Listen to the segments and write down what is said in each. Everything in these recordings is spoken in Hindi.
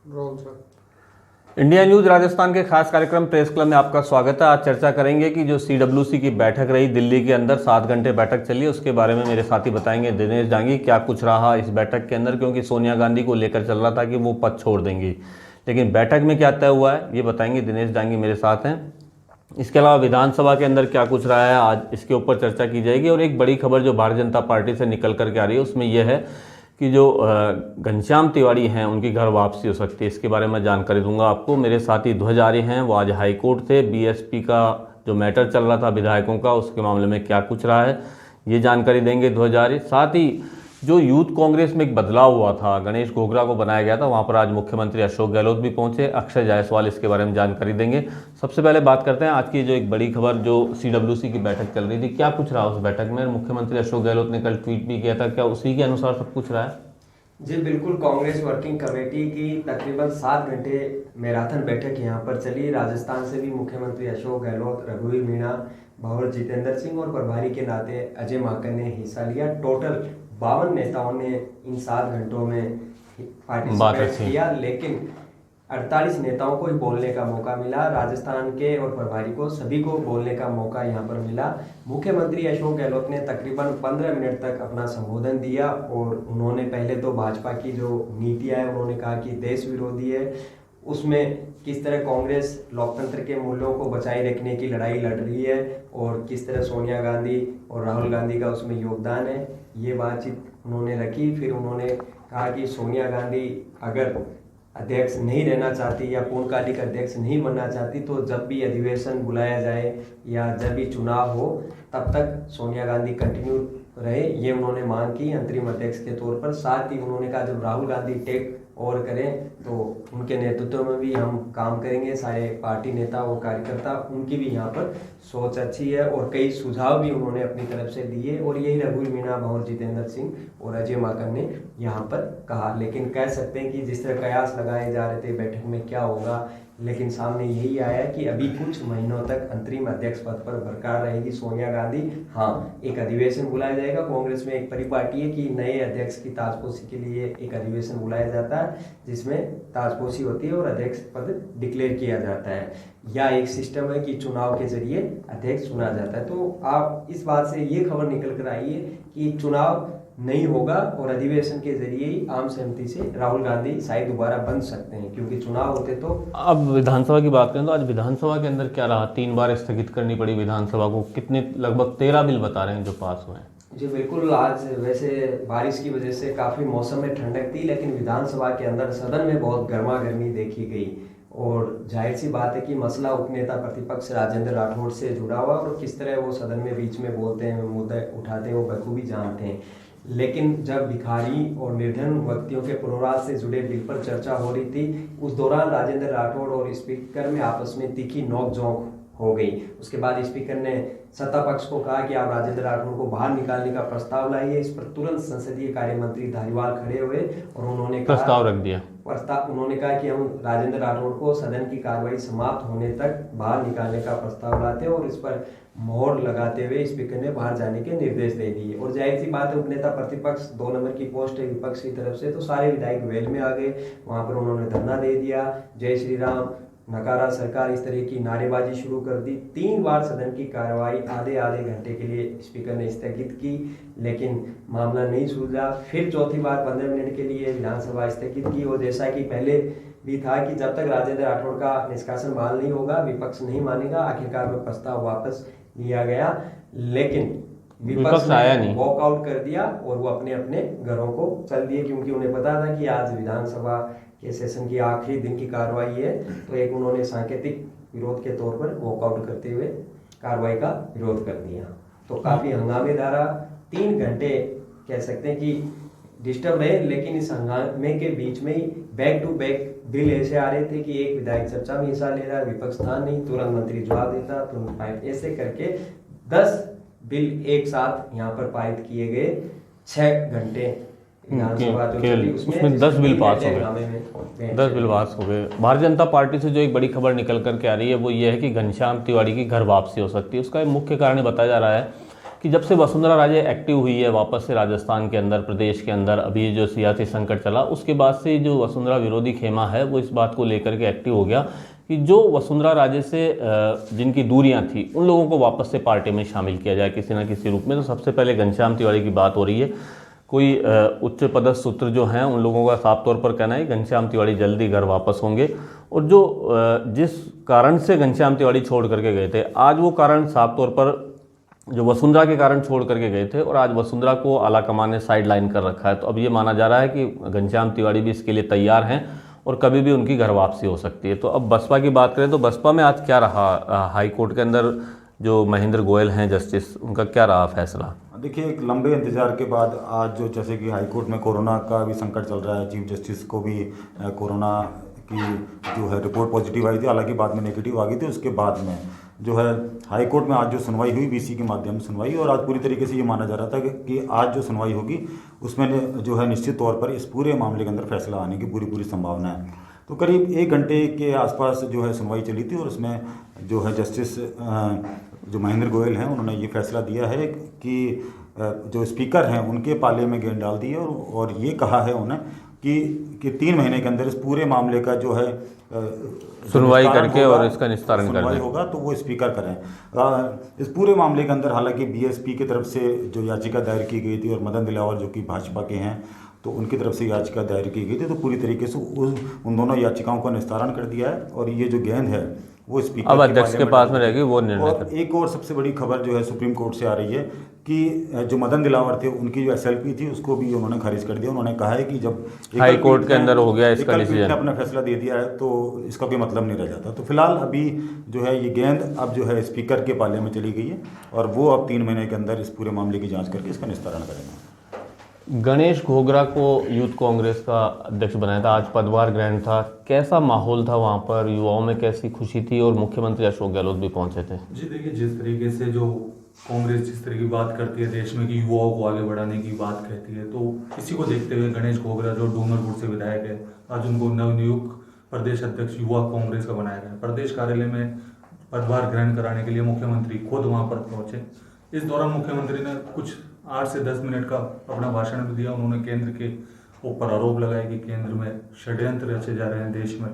Role sir. India News Rajasthan के खास कार्यक्रम प्रेस क्लब में आपका स्वागत है। आज चर्चा करेंगे कि जो CWC की बैठक रही दिल्ली के अंदर 7 घंटे बैठक चली, उसके बारे में मेरे साथी बताएंगे। दिनेश डांगी, क्या कुछ रहा इस बैठक के अंदर, क्योंकि सोनिया गांधी को लेकर चल रहा था कि वो पद छोड़ देंगी, लेकिन बैठक में क्या तय हुआ है ये बताएंगे। दिनेश डांगी मेरे साथ हैं। इसके अलावा विधानसभा के अंदर क्या कुछ रहा है आज इसके ऊपर चर्चा की जाएगी। और एक बड़ी खबर जो भारतीय जनता पार्टी से निकल करके आ रही है उसमें यह है कि जो घनश्याम तिवारी हैं उनकी घर वापसी हो सकती है, इसके बारे में जानकारी दूंगा आपको। मेरे साथी ध्वज आर्य हैं, वो आज हाईकोर्ट थे। BSP का जो मैटर चल रहा था विधायकों का, उसके मामले में क्या कुछ रहा है ये जानकारी देंगे ध्वज आर्य। साथ ही जो यूथ कांग्रेस में एक बदलाव हुआ था, गणेश घोगरा को बनाया गया था, वहाँ पर आज मुख्यमंत्री अशोक गहलोत भी पहुंचे। अक्षय जायसवाल इसके बारे में जानकारी देंगे। सबसे पहले बात करते हैं आज की जो एक बड़ी खबर, जो CWC की बैठक चल रही थी, क्या कुछ रहा उस बैठक में। मुख्यमंत्री अशोक गहलोत ने कल ट्वीट भी किया था, क्या उसी के अनुसार सब कुछ रहा है? जी बिल्कुल, कांग्रेस वर्किंग कमेटी की तकरीबन 7 घंटे मैराथन बैठक यहाँ पर चली। राजस्थान से भी मुख्यमंत्री अशोक गहलोत, रघुवीर मीणा, भंवर जितेंद्र सिंह और प्रभारी के नाते अजय माकन ने हिस्सा लिया। टोटल 52 नेताओं ने इन 7 घंटों में पार्टिसिपेट किया, लेकिन 48 नेताओं को ही बोलने का मौका मिला। राजस्थान के और प्रभारी को सभी को बोलने का मौका यहाँ पर मिला। मुख्यमंत्री अशोक गहलोत ने तकरीबन 15 मिनट तक अपना संबोधन दिया और उन्होंने पहले तो भाजपा की जो नीतियाँ है उन्होंने कहा कि देश विरोधी है, उसमें किस तरह कांग्रेस लोकतंत्र के मूल्यों को बचाए रखने की लड़ाई लड़ रही है और किस तरह सोनिया गांधी और राहुल गांधी का उसमें योगदान है, ये बातचीत उन्होंने रखी। फिर उन्होंने कहा कि सोनिया गांधी अगर अध्यक्ष नहीं रहना चाहती या पूर्णकालिक अध्यक्ष नहीं बनना चाहती तो जब भी अधिवेशन बुलाया जाए या जब भी चुनाव हो तब तक सोनिया गांधी कंटिन्यू रहे, ये उन्होंने मांग की अंतरिम अध्यक्ष के तौर पर। साथ ही उन्होंने कहा जब राहुल गांधी टेक ओवर करें तो उनके नेतृत्व में भी हम काम करेंगे। सारे पार्टी नेता और कार्यकर्ता, उनकी भी यहाँ पर सोच अच्छी है और कई सुझाव भी उन्होंने अपनी तरफ से दिए और यही रघुवीर मीणा, भंवर जितेंद्र सिंह और अजय माकन ने यहाँ पर कहा। लेकिन कह सकते हैं कि जिस तरह कयास लगाए जा रहे थे बैठक में क्या होगा, लेकिन सामने यही आया कि अभी कुछ महीनों तक अंतरिम अध्यक्ष पद पर बरकरार रहेगी सोनिया गांधी। हाँ, एक अधिवेशन बुलाया जाएगा। कांग्रेस में एक परिपाटी है कि नए अध्यक्ष की ताजपोशी के लिए एक अधिवेशन बुलाया जाता है जिसमें ताजपोशी होती है और अध्यक्ष पद डिक्लेयर किया जाता है, या एक सिस्टम है कि चुनाव के जरिए अध्यक्ष चुना जाता है। तो आप इस बात से ये खबर निकल कर आई है कि चुनाव नहीं होगा और अधिवेशन के जरिए ही आम सहमति से राहुल गांधी शायद दोबारा बन सकते हैं, क्योंकि चुनाव होते तो। अब विधानसभा की बात करें तो आज विधानसभा के अंदर क्या रहा, 3 बार स्थगित करनी पड़ी विधानसभा को। कितने, लगभग 13 बिल बता रहे हैं जो पास हुए हैं। जी बिल्कुल, आज वैसे बारिश की वजह से काफ़ी मौसम में ठंडक थी, लेकिन विधानसभा के अंदर सदन में बहुत गर्मा गर्मी देखी गई और जाहिर सी बात है कि मसला उपनेता प्रतिपक्ष राजेंद्र राठौड़ से जुड़ा हुआ और किस तरह वो सदन में बीच में बोलते हैं, मुद्दे उठाते हैं, वो बखूबी जानते हैं। लेकिन जब भिखारी और निर्धन व्यक्तियों के पुनर्वास से जुड़े बिल पर चर्चा हो रही थी, उस दौरान राजेंद्र राठौड़ और स्पीकर में आपस में तीखी नोकझोंक हो गई। उसके बाद स्पीकर ने सत्ता पक्ष को कहा कि आप राजेंद्र राठौड़ को बाहर निकालने का प्रस्ताव लाइए। इस पर तुरंत संसदीय कार्य मंत्री धारीवाल खड़े हुए और उन्होंने प्रस्ताव रख दिया। उन्होंने कहा कि हम राजेंद्र राठौड़ को सदन की कार्रवाई समाप्त होने तक बाहर निकालने का प्रस्ताव लाते हैं और इस पर मोहर लगाते हुए स्पीकर ने बाहर जाने के निर्देश दे दिए। और जाहिर सी बात है, उपनेता प्रतिपक्ष 2 नंबर की पोस्ट है विपक्ष की तरफ से, तो सारे विधायक वेल में आ गए। वहां पर उन्होंने धरना दे दिया, जय श्री राम, नकारा सरकार, इस तरह की नारेबाजी शुरू कर दी। 3 बार सदन की कार्रवाई आधे घंटे के लिए स्पीकर ने स्थगित की, लेकिन मामला नहीं सुलझा। फिर चौथी बार 15 मिनट के लिए विधानसभा स्थगित की और जैसा कि पहले भी था कि जब तक राजेंद्र राठौड़ का निष्कासन बहाल नहीं होगा विपक्ष नहीं मानेगा। आखिरकार में प्रस्ताव वापस लिया गया, लेकिन विपक्ष आया नहीं, वॉकआउट कर दिया और वो अपने अपने घरों को चल दिए, क्योंकि उन्हें पता था कि आज विधानसभा के सेशन की आखिरी दिन की कार्रवाई है। तो एक उन्होंने सांकेतिक विरोध के तौर पर वॉकआउट करते हुए कार्रवाई का विरोध कर दिया। तो काफी हंगामेदार 3 घंटे कह सकते हैं कि डिस्टर्ब रहे, लेकिन इस हंगामे के बीच में ही बैक टू बैक बिल ऐसे आ रहे थे कि एक विधायक चर्चा में हिस्सा ले रहा है, विपक्ष था नहीं, तुरंत मंत्री जवाब देता, तुरंत पारित, ऐसे करके 10 बिल एक साथ यहाँ पर पारित किए गए। 6 घंटे विधानसभा जो चली उसमें 10 बिल पास हो गए। 10 बिल पास हो गए। भारतीय जनता पार्टी से जो एक बड़ी खबर निकल करके आ रही है वो ये है कि घनश्याम तिवारी की घर वापसी हो सकती है। उसका एक मुख्य कारण बताया जा रहा है कि जब से वसुंधरा राजे एक्टिव हुई है वापस से राजस्थान के अंदर, प्रदेश के अंदर, अभी जो सियासी संकट चला उसके बाद से जो वसुंधरा विरोधी खेमा है वो इस बात को लेकर के एक्टिव हो गया कि जो वसुंधरा राजे से जिनकी दूरियां थी उन लोगों को वापस से पार्टी में शामिल किया जाए किसी ना किसी रूप में। तो सबसे पहले घनश्याम तिवारी की बात हो रही है। कोई उच्च पदस्थ सूत्र जो हैं उन लोगों का साफ तौर पर कहना है घनश्याम तिवारी जल्दी घर वापस होंगे। और जो जिस कारण से घनश्याम तिवारी छोड़ करके गए थे, आज वो कारण साफ तौर पर जो वसुंधरा के कारण छोड़ करके गए थे और आज वसुंधरा को आलाकमान ने साइड लाइन कर रखा है। तो अब ये माना जा रहा है कि घनश्याम तिवारी भी इसके लिए तैयार हैं और कभी भी उनकी घर वापसी हो सकती है। तो अब बसपा की बात करें तो बसपा में आज क्या रहा, हाई कोर्ट के अंदर जो महेंद्र गोयल हैं जस्टिस, उनका क्या रहा फैसला? देखिए, एक लंबे इंतजार के बाद आज जो जैसे कि हाई कोर्ट में कोरोना का भी संकट चल रहा है, चीफ जस्टिस को भी कोरोना की जो है रिपोर्ट पॉजिटिव आई थी, हालांकि बाद में नेगेटिव आ गई थी। उसके बाद में जो है हाई कोर्ट में आज जो सुनवाई हुई वीसी के माध्यम से सुनवाई, और आज पूरी तरीके से ये माना जा रहा था कि आज जो सुनवाई होगी उसमें जो है निश्चित तौर पर इस पूरे मामले के अंदर फैसला आने की पूरी संभावना है। तो करीब 1 घंटे के आसपास जो है सुनवाई चली थी और उसमें जो है जस्टिस जो महेंद्र गोयल हैं उन्होंने ये फैसला दिया है कि जो स्पीकर हैं उनके पाले में गेंद डाल दी है और ये कहा है उन्हें कि 3 महीने के अंदर इस पूरे मामले का जो है सुनवाई करके और इसका निस्तारण कर दें होगा तो वो स्पीकर करें। इस पूरे मामले के अंदर हालांकि बीएसपी की तरफ से जो याचिका दायर की गई थी और मदन दिलावर जो कि भाजपा के हैं तो उनकी तरफ से याचिका दायर की गई थी, तो पूरी तरीके से उन दोनों याचिकाओं का निस्तारण कर दिया है और ये जो गेंद है वो स्पीकर अब अध्यक्ष के पास में रहेगी, वो निर्णय कर। एक और सबसे बड़ी खबर जो है सुप्रीम कोर्ट से आ रही है कि जो मदन दिलावर थे उनकी जो एसएलपी थी उसको भी उन्होंने खारिज कर दिया। उन्होंने कहा है कि जब हाई कोर्ट के अंदर हो गया इसका डिसीजन, अपना फैसला दे दिया है तो इसका कोई मतलब नहीं रह जाता। तो फिलहाल अभी जो है ये गेंद अब जो है स्पीकर के पाले में चली गई है और वो अब 3 महीने के अंदर इस पूरे मामले की जाँच करके इसका निस्तारण करेंगे। गणेश घोगरा को यूथ कांग्रेस का अध्यक्ष बनाया था, आज पदभार ग्रहण था, कैसा माहौल था वहाँ पर, युवाओं में कैसी खुशी थी और मुख्यमंत्री अशोक गहलोत भी पहुँचे थे? जी देखिए, जिस तरीके से जो कांग्रेस जिस तरह की बात करती है देश में कि युवाओं को आगे बढ़ाने की बात कहती है, तो इसी को देखते हुए गणेश घोगरा जो डूंगरपुर से विधायक है, आज उनको नवनियुक्त प्रदेश अध्यक्ष युवा कांग्रेस का बनाया गया। प्रदेश कार्यालय में पदभार ग्रहण कराने के लिए मुख्यमंत्री खुद वहाँ पर पहुँचे। इस दौरान मुख्यमंत्री ने कुछ 8 से 10 मिनट का अपना भाषण भी दिया। उन्होंने केंद्र के ऊपर आरोप लगाया कि केंद्र में षड्यंत्र रचे जा रहे हैं, देश में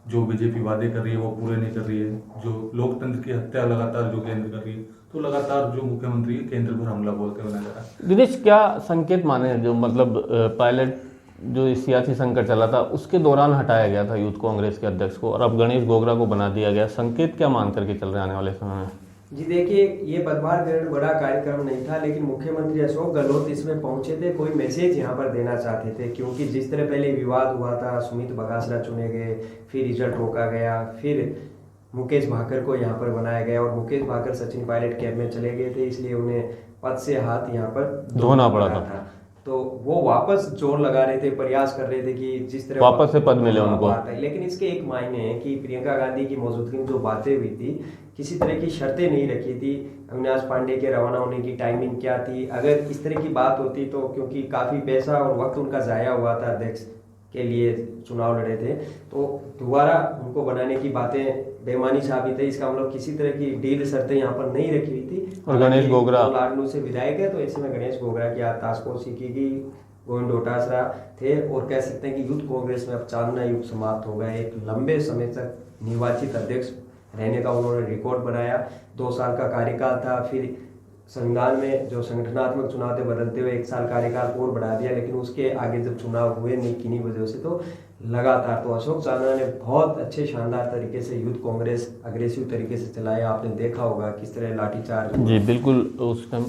जो बीजेपी वादे कर रही है वो पूरे नहीं कर रही है, जो लोकतंत्र की हत्या लगातार जो केंद्र कर रही है, तो लगातार जो मुख्यमंत्री केंद्र पर हमला बोलते हुए नजर आया। दिनेश, क्या संकेत माने जो मतलब पायलट जो सियासी संकट चला था उसके दौरान हटाया गया था यूथ कांग्रेस के अध्यक्ष को और अब गणेश घोगरा को बना दिया गया, संकेत क्या मान करके चल रहे आने वाले समय में? जी देखिए, ये पदभार ग्रहण बड़ा कार्यक्रम नहीं था, लेकिन मुख्यमंत्री अशोक गहलोत इसमें पहुंचे थे, कोई मैसेज यहाँ पर देना चाहते थे। क्योंकि जिस तरह पहले विवाद हुआ था, सुमित बगासरा चुने गए, फिर रिजल्ट रोका गया, फिर मुकेश भाकर को यहाँ पर बनाया गया और मुकेश भाकर सचिन पायलट कैंप में चले गए थे, इसलिए उन्हें पद से हाथ यहाँ पर धोना पड़ा था। तो वो वापस जोर लगा रहे थे, प्रयास कर रहे थे कि जिस तरह वापस से पद मिले उनको। लेकिन इसके एक मायने है कि प्रियंका गांधी की मौजूदगी में जो बातें हुई थी, किसी तरह की शर्तें नहीं रखी थी। अविनाश पांडे के रवाना होने की टाइमिंग क्या थी, अगर इस तरह की बात होती तो, क्योंकि काफ़ी पैसा और वक्त उनका ज़ाया हुआ था, अध्यक्ष के लिए चुनाव लड़े थे, तो दोबारा उनको बनाने की बातें बेमानी साबित है। इसका मतलब किसी तरह की डील शर्तें यहाँ पर नहीं रखी हुई थी। और गणेश घोगरा लाडनू से विधायक है, तो ऐसे में गणेश घोगरा की आज ताशपोशी की गई, गोविंद डोटासरा थे और कह सकते हैं कि यूथ कांग्रेस में अब चांदना युग समाप्त हो गया। एक लंबे समय तक निर्वाचित अध्यक्ष रहने का उन्होंने रिकॉर्ड बनाया, 2 साल का कार्यकाल था, फिर संविधान में जो संगठनात्मक चुनाव थे बदलते हुए 1 साल कार्यकाल और बढ़ा दिया, लेकिन उसके आगे जब चुनाव हुए नहीं किन्हीं वजह से, तो लगातार तो अशोक चांदना ने बहुत अच्छे शानदार तरीके से यूथ कांग्रेस अग्रेसिव तरीके से चलाया। आपने देखा होगा किस तरह लाठीचार्ज। जी बिल्कुल, उस टाइम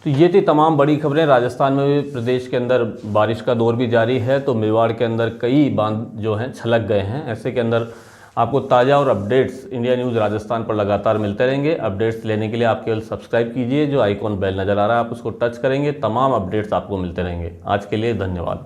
तो ये थी तमाम बड़ी खबरें। राजस्थान में भी प्रदेश के अंदर बारिश का दौर भी जारी है, तो मेवाड़ के अंदर कई बांध जो हैं छलक गए हैं। ऐसे के अंदर आपको ताज़ा और अपडेट्स इंडिया न्यूज़ राजस्थान पर लगातार मिलते रहेंगे। अपडेट्स लेने के लिए आप केवल सब्सक्राइब कीजिए, जो आइकॉन बेल नज़र आ रहा है आप उसको टच करेंगे, तमाम अपडेट्स आपको मिलते रहेंगे। आज के लिए धन्यवाद।